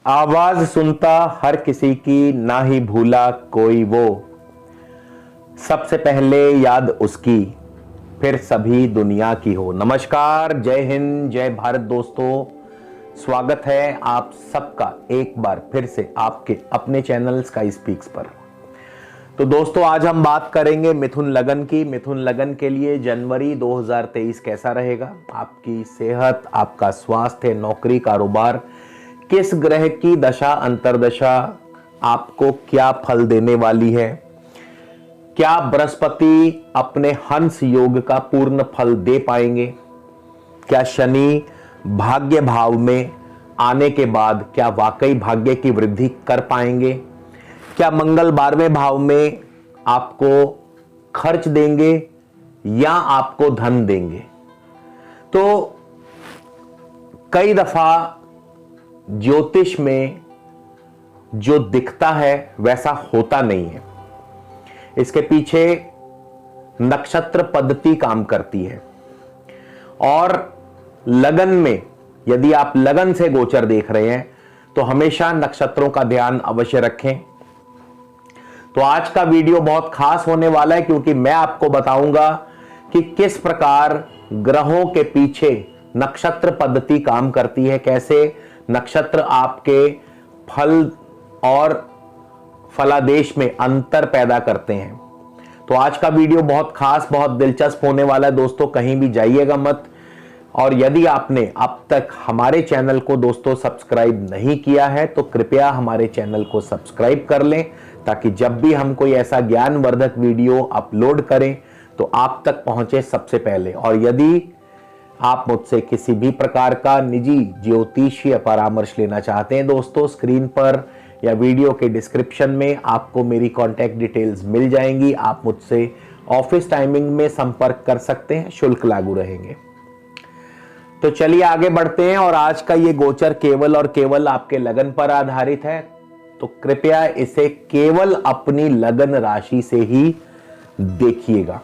आवाज सुनता हर किसी की, ना ही भूला कोई वो। सबसे पहले याद उसकी, फिर सभी दुनिया की हो। नमस्कार, जय हिंद, जय भारत दोस्तों। स्वागत है आप सबका एक बार फिर से आपके अपने चैनल स्काई स्पीक्स पर। तो दोस्तों, आज हम बात करेंगे मिथुन लगन की। मिथुन लगन के लिए जनवरी 2023 कैसा रहेगा। आपकी सेहत, आपका स्वास्थ्य, नौकरी, कारोबार, किस ग्रह की दशा अंतरदशा आपको क्या फल देने वाली है। क्या बृहस्पति अपने हंस योग का पूर्ण फल दे पाएंगे। क्या शनि भाग्य भाव में आने के बाद क्या वाकई भाग्य की वृद्धि कर पाएंगे। क्या मंगल 12वें भाव में आपको खर्च देंगे या आपको धन देंगे। तो कई दफा ज्योतिष में जो दिखता है वैसा होता नहीं है। इसके पीछे नक्षत्र पद्धति काम करती है। और लगन में यदि आप लगन से गोचर देख रहे हैं तो हमेशा नक्षत्रों का ध्यान अवश्य रखें। तो आज का वीडियो बहुत खास होने वाला है, क्योंकि मैं आपको बताऊंगा कि किस प्रकार ग्रहों के पीछे नक्षत्र पद्धति काम करती है, कैसे नक्षत्र आपके फल और फलादेश में अंतर पैदा करते हैं। तो आज का वीडियो बहुत खास, बहुत दिलचस्प होने वाला है दोस्तों, कहीं भी जाइएगा मत। और यदि आपने अब तक हमारे चैनल को दोस्तों सब्सक्राइब नहीं किया है तो कृपया हमारे चैनल को सब्सक्राइब कर लें, ताकि जब भी हम कोई ऐसा ज्ञानवर्धक वीडियो अपलोड करें तो आप तक पहुंचे सबसे पहले। और यदि आप मुझसे किसी भी प्रकार का निजी ज्योतिषीय परामर्श लेना चाहते हैं दोस्तों, स्क्रीन पर या वीडियो के डिस्क्रिप्शन में आपको मेरी कॉन्टैक्ट डिटेल्स मिल जाएंगी। आप मुझसे ऑफिस टाइमिंग में संपर्क कर सकते हैं, शुल्क लागू रहेंगे। तो चलिए आगे बढ़ते हैं। और आज का ये गोचर केवल और केवल आपके लगन पर आधारित है, तो कृपया इसे केवल अपनी लगन राशि से ही देखिएगा।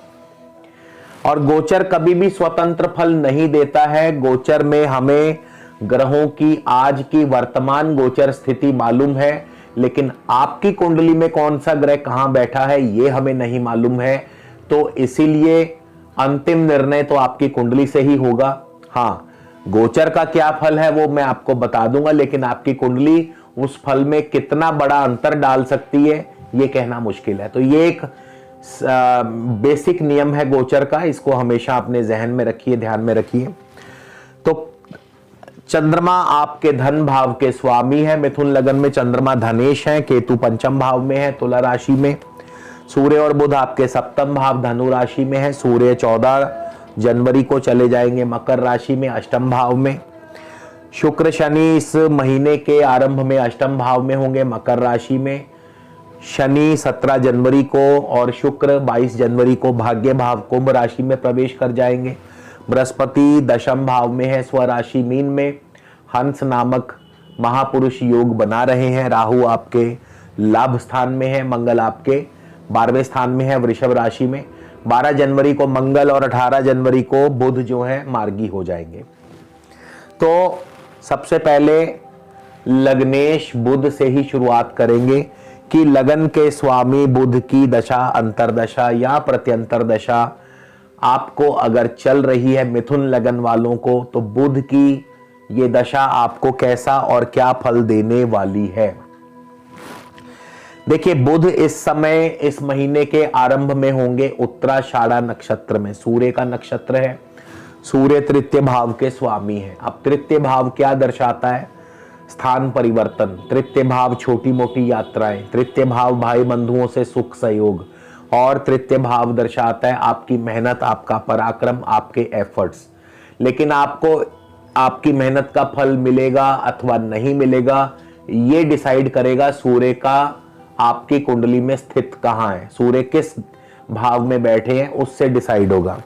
और गोचर कभी भी स्वतंत्र फल नहीं देता है। गोचर में हमें ग्रहों की आज की वर्तमान गोचर स्थिति मालूम है, लेकिन आपकी कुंडली में कौन सा ग्रह कहां बैठा है यह हमें नहीं मालूम है। तो इसीलिए अंतिम निर्णय तो आपकी कुंडली से ही होगा। हां, गोचर का क्या फल है वो मैं आपको बता दूंगा, लेकिन आपकी कुंडली उस फल में कितना बड़ा अंतर डाल सकती है यह कहना मुश्किल है। तो ये एक बेसिक नियम है गोचर का, इसको हमेशा अपने जहन में रखिए, ध्यान में रखिए। तो चंद्रमा आपके धन भाव के स्वामी है। मिथुन लगन में चंद्रमा धनेश है, केतु पंचम भाव में है तुला राशि में। सूर्य और बुध आपके सप्तम भाव धनु राशि में है। सूर्य 14 जनवरी को चले जाएंगे मकर राशि में अष्टम भाव में। शुक्र शनि इस महीने के आरंभ में अष्टम भाव में होंगे मकर राशि में। शनि 17 जनवरी को और शुक्र 22 जनवरी को भाग्य भाव कुंभ राशि में प्रवेश कर जाएंगे। बृहस्पति दशम भाव में है स्वराशि मीन में। हंस नामक महापुरुष योग बना रहे हैं। राहु आपके लाभ स्थान में है। मंगल आपके 12वें स्थान में है वृषभ राशि में। 12 जनवरी को मंगल और 18 जनवरी को बुध जो है मार्गी हो जाएंगे। तो सबसे पहले लग्नेश बुध से ही शुरुआत करेंगे कि लगन के स्वामी बुध की दशा अंतरदशा या प्रत्यंतर दशा आपको अगर चल रही है मिथुन लगन वालों को, तो बुध की ये दशा आपको कैसा और क्या फल देने वाली है। देखिए, बुध इस समय इस महीने के आरंभ में होंगे उत्तराषाढ़ा नक्षत्र में। सूर्य का नक्षत्र है। सूर्य तृतीय भाव के स्वामी है। अब तृतीय भाव क्या दर्शाता है? स्थान परिवर्तन। तृतीय भाव छोटी मोटी यात्राएं। तृतीय भाव भाई बंधुओं से सुख सहयोग। और तृतीय भाव दर्शाता है आपकी मेहनत, आपका पराक्रम, आपके एफर्ट्स। लेकिन आपको आपकी मेहनत का फल मिलेगा अथवा नहीं मिलेगा, ये डिसाइड करेगा सूर्य का आपकी कुंडली में स्थित कहां है, सूर्य किस भाव में बैठे हैं, उससे डिसाइड होगा।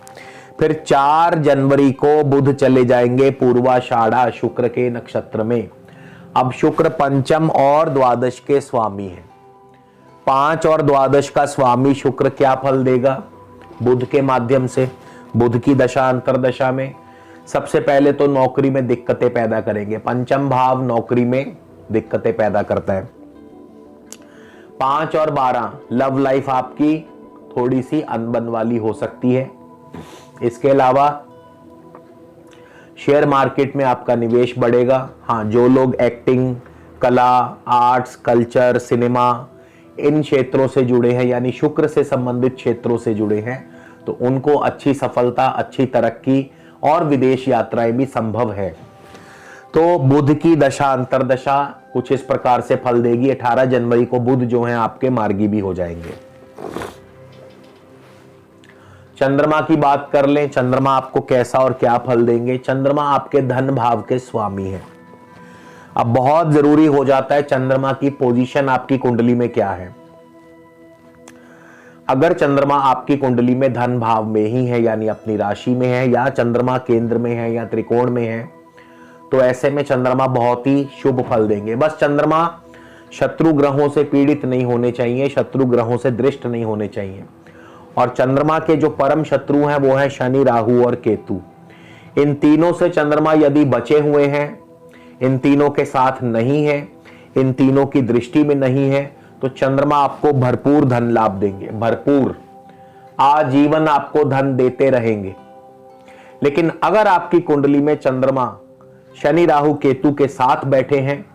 फिर 4 जनवरी को बुध चले जाएंगे पूर्वाषाढ़ा शुक्र के नक्षत्र में। अब शुक्र पंचम और द्वादश के स्वामी है। 5 और द्वादश का स्वामी शुक्र क्या फल देगा बुध के माध्यम से, बुध की दशा अंतरदशा में? सबसे पहले तो नौकरी में दिक्कतें पैदा करेंगे। पंचम भाव नौकरी में दिक्कतें पैदा करता है। 5 और 12 लव लाइफ आपकी थोड़ी सी अनबन वाली हो सकती है। इसके अलावा शेयर मार्केट में आपका निवेश बढ़ेगा। हाँ, जो लोग एक्टिंग, कला, आर्ट्स, कल्चर, सिनेमा इन क्षेत्रों से जुड़े हैं, यानी शुक्र से संबंधित क्षेत्रों से जुड़े हैं, तो उनको अच्छी सफलता, अच्छी तरक्की और विदेश यात्राएं भी संभव है। तो बुध की दशा अंतरदशा कुछ इस प्रकार से फल देगी। 18 जनवरी को बुध जो है आपके मार्गी भी हो जाएंगे। चंद्रमा की बात कर लें, चंद्रमा आपको कैसा और क्या फल देंगे। चंद्रमा आपके धन भाव के स्वामी हैं। अब बहुत जरूरी हो जाता है चंद्रमा की पोजीशन आपकी कुंडली में क्या है। अगर चंद्रमा आपकी कुंडली में धन भाव में ही है, यानी अपनी राशि में है, या चंद्रमा केंद्र में है या त्रिकोण में है, तो ऐसे में चंद्रमा बहुत ही शुभ फल देंगे। बस चंद्रमा शत्रु ग्रहों से पीड़ित नहीं होने चाहिए, शत्रु ग्रहों से दृष्ट नहीं होने चाहिए। और चंद्रमा के जो परम शत्रु हैं वो है शनि, राहु और केतु। इन तीनों से चंद्रमा यदि बचे हुए हैं, इन तीनों के साथ नहीं है, इन तीनों की दृष्टि में नहीं है, तो चंद्रमा आपको भरपूर धन लाभ देंगे, भरपूर आजीवन आपको धन देते रहेंगे। लेकिन अगर आपकी कुंडली में चंद्रमा शनि, राहु, केतु के साथ बैठे हैं,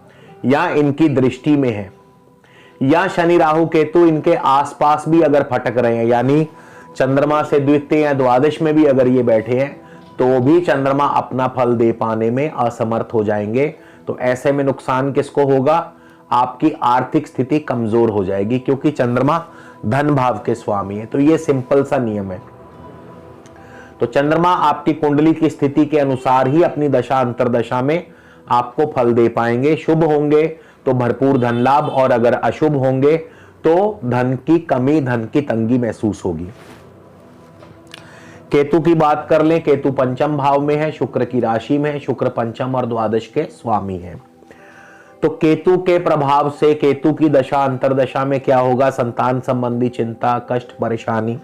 या इनकी दृष्टि में है, या शनि, राहु, केतु इनके आसपास भी अगर फटक रहे हैं, यानी चंद्रमा से द्वितीय या द्वादश में भी अगर ये बैठे हैं, तो भी चंद्रमा अपना फल दे पाने में असमर्थ हो जाएंगे। तो ऐसे में नुकसान किसको होगा? आपकी आर्थिक स्थिति कमजोर हो जाएगी, क्योंकि चंद्रमा धन भाव के स्वामी है। तो ये सिंपल सा नियम है। तो चंद्रमा आपकी कुंडली की स्थिति के अनुसार ही अपनी दशा अंतरदशा में आपको फल दे पाएंगे। शुभ होंगे तो भरपूर धन लाभ, और अगर अशुभ होंगे तो धन की कमी, धन की तंगी महसूस होगी। केतु की बात कर लें, केतु पंचम भाव में है, शुक्र की राशि में है, शुक्र पंचम और द्वादश के स्वामी है। तो केतु के प्रभाव से, केतु की दशा अंतरदशा में क्या होगा? संतान संबंधी चिंता, कष्ट, परेशानी,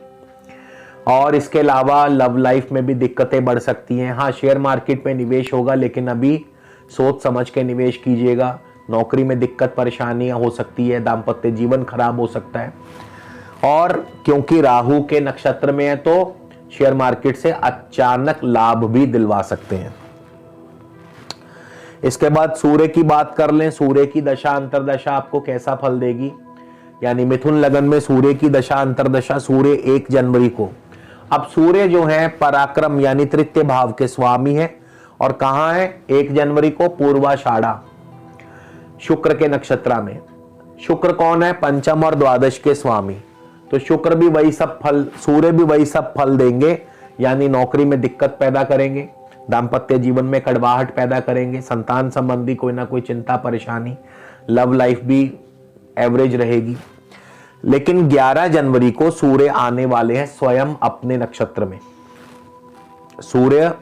और इसके अलावा लव लाइफ में भी दिक्कतें बढ़ सकती हैं। हाँ, शेयर मार्केट में निवेश होगा, लेकिन अभी सोच समझ के निवेश कीजिएगा। नौकरी में दिक्कत परेशानियां हो सकती है, दाम्पत्य जीवन खराब हो सकता है। और क्योंकि राहु के नक्षत्र में है, तो शेयर मार्केट से अचानक लाभ भी दिलवा सकते हैं। इसके बाद सूर्य की बात कर लें, सूर्य की दशा अंतरदशा आपको कैसा फल देगी। यानी मिथुन लगन में सूर्य की दशा अंतरदशा, सूर्य 1 जनवरी को। अब सूर्य जो है पराक्रम यानी तृतीय भाव के स्वामी है, और कहां है? 1 जनवरी को पूर्वाषाढ़ा, शुक्र के नक्षत्र में। शुक्र कौन है? पंचम और द्वादश के स्वामी। तो शुक्र भी वही सब फल, सूर्य भी वही सब फल देंगे, यानी नौकरी में दिक्कत पैदा करेंगे, दाम्पत्य जीवन में कड़वाहट पैदा करेंगे, संतान संबंधी कोई ना कोई चिंता परेशानी, लव लाइफ भी एवरेज रहेगी। लेकिन 11 जनवरी को सूर्य आने वाले हैं स्वयं अपने नक्षत्र में। सूर्य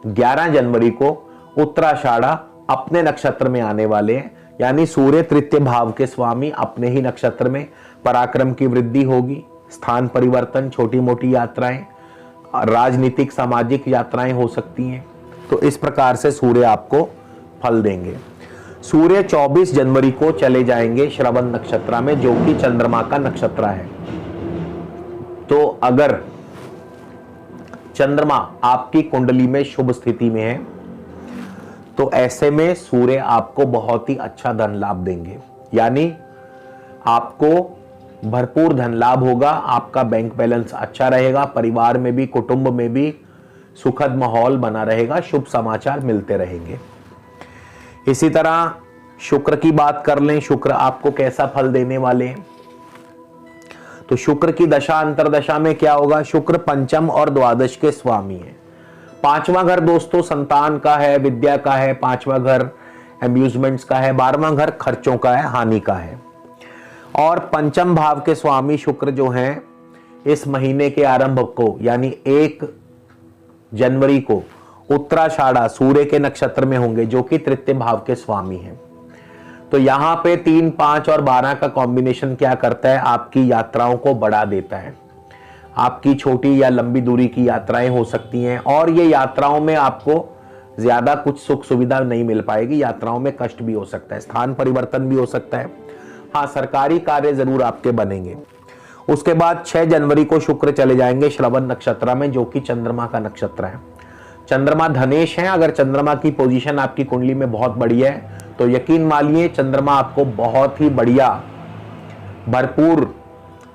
11 जनवरी को उत्तराषाढ़ा अपने नक्षत्र में आने वाले हैं, यानी सूर्य तृतीय भाव के स्वामी अपने ही नक्षत्र में। पराक्रम की वृद्धि होगी, स्थान परिवर्तन, छोटी मोटी यात्राएं, राजनीतिक सामाजिक यात्राएं हो सकती हैं। तो इस प्रकार से सूर्य आपको फल देंगे। सूर्य 24 जनवरी को चले जाएंगे श्रवण नक्षत्र में, जो कि चंद्रमा का नक्षत्र है। तो अगर चंद्रमा आपकी कुंडली में शुभ स्थिति में है, तो ऐसे में सूर्य आपको बहुत ही अच्छा धन लाभ देंगे, यानी आपको भरपूर धन लाभ होगा, आपका बैंक बैलेंस अच्छा रहेगा, परिवार में भी, कुटुंब में भी सुखद माहौल बना रहेगा, शुभ समाचार मिलते रहेंगे। इसी तरह शुक्र की बात कर लें, शुक्र आपको कैसा फल देने वाले हैं। तो शुक्र की दशा अंतरदशा में क्या होगा? शुक्र पंचम और द्वादश के स्वामी है। 5वां घर दोस्तों संतान का है, विद्या का है, 5वां घर एम्यूजमेंट्स का है, 12वां घर खर्चों का है, हानि का है। और पंचम भाव के स्वामी शुक्र जो हैं, इस महीने के आरंभ को यानी 1 जनवरी को उत्तराषाढ़ा सूर्य के नक्षत्र में होंगे, जो कि तृतीय भाव के स्वामी हैं। तो यहां पे 3, 5 और 12 का कॉम्बिनेशन क्या करता है? आपकी यात्राओं को बढ़ा देता है। आपकी छोटी या लंबी दूरी की यात्राएं हो सकती हैं, और ये यात्राओं में आपको ज्यादा कुछ सुख सुविधा नहीं मिल पाएगी, यात्राओं में कष्ट भी हो सकता है, स्थान परिवर्तन भी हो सकता है। हाँ, सरकारी कार्य जरूर आपके बनेंगे। उसके बाद 6 जनवरी को शुक्र चले जाएंगे श्रवण नक्षत्र में, जो कि चंद्रमा का नक्षत्र है। चंद्रमा धनेश है। अगर चंद्रमा की पोजीशन आपकी कुंडली में बहुत बढ़िया है तो यकीन मानिए चंद्रमा आपको बहुत ही बढ़िया भरपूर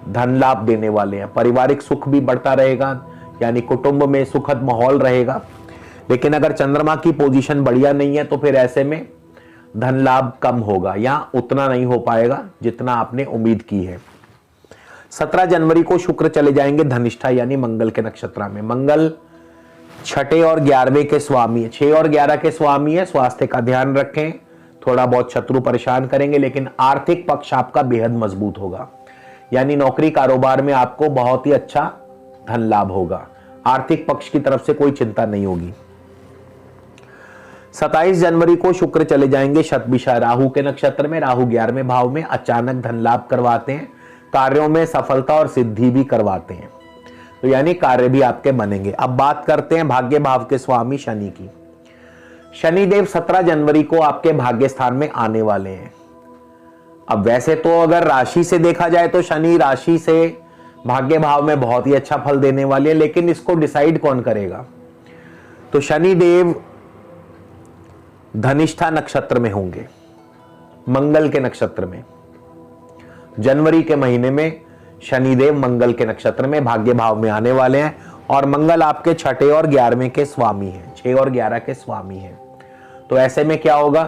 धन लाभ देने वाले हैं। पारिवारिक सुख भी बढ़ता रहेगा, यानी कुटुंब में सुखद माहौल रहेगा। लेकिन अगर चंद्रमा की पोजीशन बढ़िया नहीं है तो फिर ऐसे में धन लाभ कम होगा या उतना नहीं हो पाएगा जितना आपने उम्मीद की है। 17 जनवरी को शुक्र चले जाएंगे धनिष्ठा यानी मंगल के नक्षत्र में। मंगल 6 और 11वें के स्वामी है। 6 और 11 के स्वामी है। स्वास्थ्य का ध्यान रखें, थोड़ा बहुत शत्रु परेशान करेंगे, लेकिन आर्थिक पक्ष आपका बेहद मजबूत होगा, यानी नौकरी कारोबार में आपको बहुत ही अच्छा धन लाभ होगा। आर्थिक पक्ष की तरफ से कोई चिंता नहीं होगी। 27 जनवरी को शुक्र चले जाएंगे शतभिषा राहु के नक्षत्र में। राहु 11वें भाव में अचानक धन लाभ करवाते हैं, कार्यों में सफलता और सिद्धि भी करवाते हैं, तो यानी कार्य भी आपके बनेंगे। अब बात करते हैं भाग्य भाव के स्वामी शनि की। शनिदेव 17 जनवरी को आपके भाग्य स्थान में आने वाले हैं। अब वैसे तो अगर राशि से देखा जाए तो शनि राशि से भाग्य भाव में बहुत ही अच्छा फल देने वाले हैं, लेकिन इसको डिसाइड कौन करेगा? तो शनिदेव धनिष्ठा नक्षत्र में होंगे, मंगल के नक्षत्र में। जनवरी के महीने में शनिदेव मंगल के नक्षत्र में भाग्य भाव में आने वाले हैं और मंगल आपके 6 और 11वें के स्वामी हैं। 6 और 11 के स्वामी हैं। तो ऐसे में क्या होगा?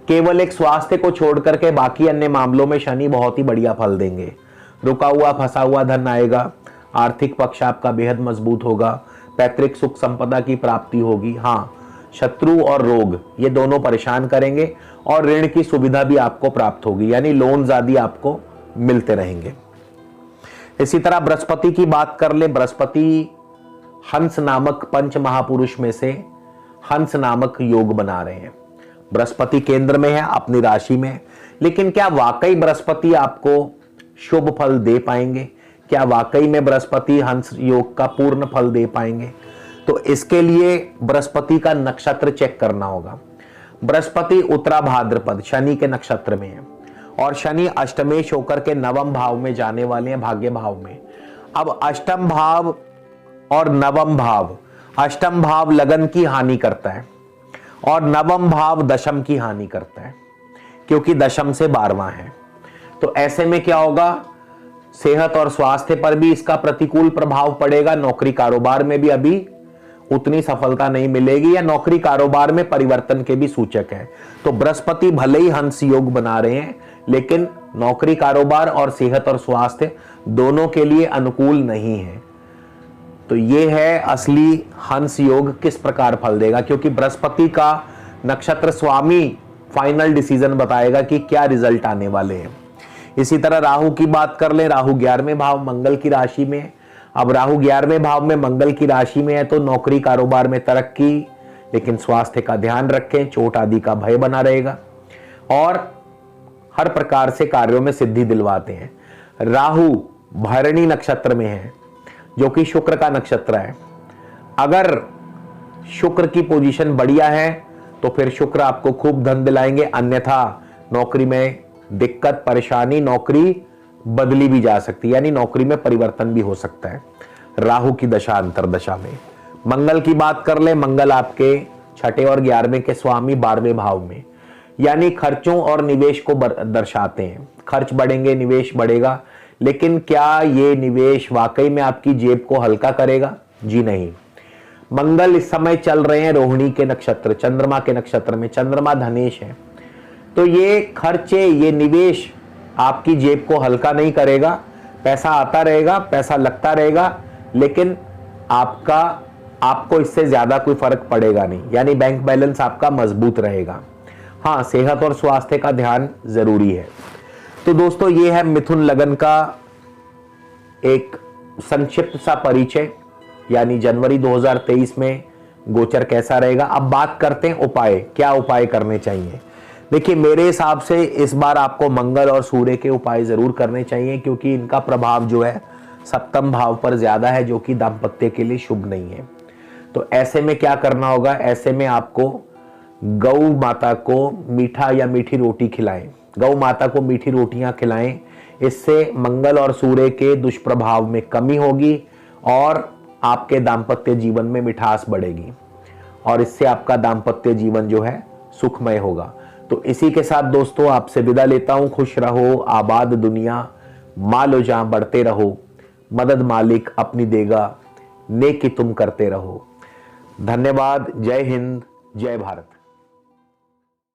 केवल एक स्वास्थ्य को छोड़ करके बाकी अन्य मामलों में शनि बहुत ही बढ़िया फल देंगे। रुका हुआ फंसा हुआ धन आएगा, आर्थिक पक्ष आपका बेहद मजबूत होगा, पैतृक सुख संपदा की प्राप्ति होगी। हाँ, शत्रु और रोग ये दोनों परेशान करेंगे और ऋण की सुविधा भी आपको प्राप्त होगी, यानी लोन्स आदि आपको मिलते रहेंगे। इसी तरह बृहस्पति की बात कर ले। बृहस्पति हंस नामक पंच महापुरुष में से हंस नामक योग बना रहे हैं। बृहस्पति केंद्र में है अपनी राशि में, लेकिन क्या वाकई बृहस्पति आपको शुभ फल दे पाएंगे? क्या वाकई में बृहस्पति हंस योग का पूर्ण फल दे पाएंगे? तो इसके लिए बृहस्पति का नक्षत्र चेक करना होगा। बृहस्पति उत्तरा भाद्रपद शनि के नक्षत्र में है और शनि अष्टमेश होकर के 9वें भाव में जाने वाले हैं, भाग्य भाव में। अब अष्टम भाव और 9वां भाव, अष्टम भाव लगन की हानि करता है और 9वां भाव दशम की हानि करता है, क्योंकि दशम से 12वां है। तो ऐसे में क्या होगा? सेहत और स्वास्थ्य पर भी इसका प्रतिकूल प्रभाव पड़ेगा। नौकरी कारोबार में भी अभी उतनी सफलता नहीं मिलेगी या नौकरी कारोबार में परिवर्तन के भी सूचक है। तो बृहस्पति भले ही हंस योग बना रहे हैं, लेकिन नौकरी कारोबार और सेहत और स्वास्थ्य दोनों के लिए अनुकूल नहीं है। तो ये है असली हंस योग किस प्रकार फल देगा, क्योंकि बृहस्पति का नक्षत्र स्वामी फाइनल डिसीजन बताएगा कि क्या रिजल्ट आने वाले हैं। इसी तरह राहु की बात कर ले। राहु 11वें भाव मंगल की राशि में। अब राहु 11वें भाव में मंगल की राशि में है तो नौकरी कारोबार में तरक्की, लेकिन स्वास्थ्य का ध्यान रखें, चोट आदि का भय बना रहेगा और हर प्रकार से कार्यों में सिद्धि दिलवाते हैं। राहु भरणी नक्षत्र में है, जो कि शुक्र का नक्षत्र है। अगर शुक्र की पोजीशन बढ़िया है तो फिर शुक्र आपको खूब धन दिलाएंगे, अन्यथा नौकरी में दिक्कत परेशानी, नौकरी बदली भी जा सकती है, यानी नौकरी में परिवर्तन भी हो सकता है राहु की दशा अंतरदशा में। मंगल की बात कर ले। मंगल आपके 6 और 11वें के स्वामी 12वें भाव में, यानी खर्चों और निवेश को दर्शाते हैं। खर्च बढ़ेंगे, निवेश बढ़ेगा, लेकिन क्या ये निवेश वाकई में आपकी जेब को हल्का करेगा? जी नहीं। मंगल इस समय चल रहे हैं रोहिणी के नक्षत्र, चंद्रमा के नक्षत्र में। चंद्रमा धनेश है, तो ये खर्चे, ये निवेश आपकी जेब को हल्का नहीं करेगा। पैसा आता रहेगा, पैसा लगता रहेगा, लेकिन आपको इससे ज्यादा कोई फर्क पड़ेगा नहीं, यानी बैंक बैलेंस आपका मजबूत रहेगा। हाँ, सेहत और स्वास्थ्य का ध्यान जरूरी है। तो दोस्तों, ये है मिथुन लगन का एक संक्षिप्त सा परिचय, यानी जनवरी 2023 में गोचर कैसा रहेगा। अब बात करते हैं उपाय, क्या उपाय करने चाहिए। देखिए, मेरे हिसाब से इस बार आपको मंगल और सूर्य के उपाय जरूर करने चाहिए, क्योंकि इनका प्रभाव जो है 7वें भाव पर ज्यादा है, जो कि दाम्पत्य के लिए शुभ नहीं है। तो ऐसे में क्या करना होगा, ऐसे में आपको गौ माता को मीठा या मीठी रोटी खिलाएं, गौ माता को मीठी रोटियां खिलाएं। इससे मंगल और सूर्य के दुष्प्रभाव में कमी होगी और आपके दाम्पत्य जीवन में मिठास बढ़ेगी और इससे आपका दाम्पत्य जीवन जो है सुखमय होगा। तो इसी के साथ दोस्तों आपसे विदा लेता हूं। खुश रहो, आबाद दुनिया, मालो जहां बढ़ते रहो, मदद मालिक अपनी देगा, नेकी तुम करते रहो। धन्यवाद। जय हिंद, जय भारत।